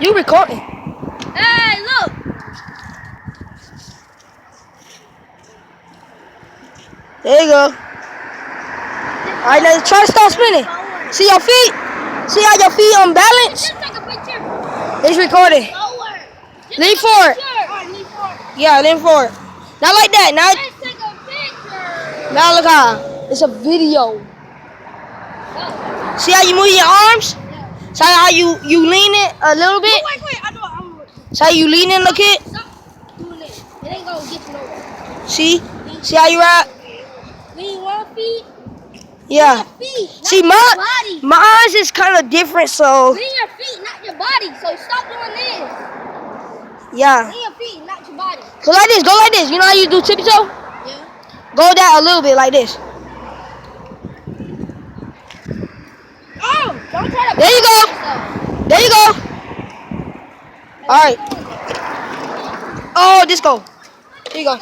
You recording? Hey, look. There you go. Alright, now try to start spinning. See your feet? See how your feet unbalanced? Just take a picture. It's recording. Forward. Lean forward. Alright, lean forward. Yeah, lean forward. Not like that. Now, Let's take a picture. now look how. It's a video. Go. See how you move your arms? Yeah. See how you lean it a little bit? Wait. I know. I'm See how you lean in, look it? Stop doing it. It ain't gonna get you nowhere. See? See how you ride? Lean one feet. Yeah. Feet, See, not your body. mine is kind of different, so. Lean your feet, not your body. So stop doing this. Yeah. Lean your feet, not your body. Go like this. Go like this. You know how you do tippy toe? Yeah. Go that a little bit like this. Oh, don't try to. There you go. There you go. All right. Oh, this go. Here you go.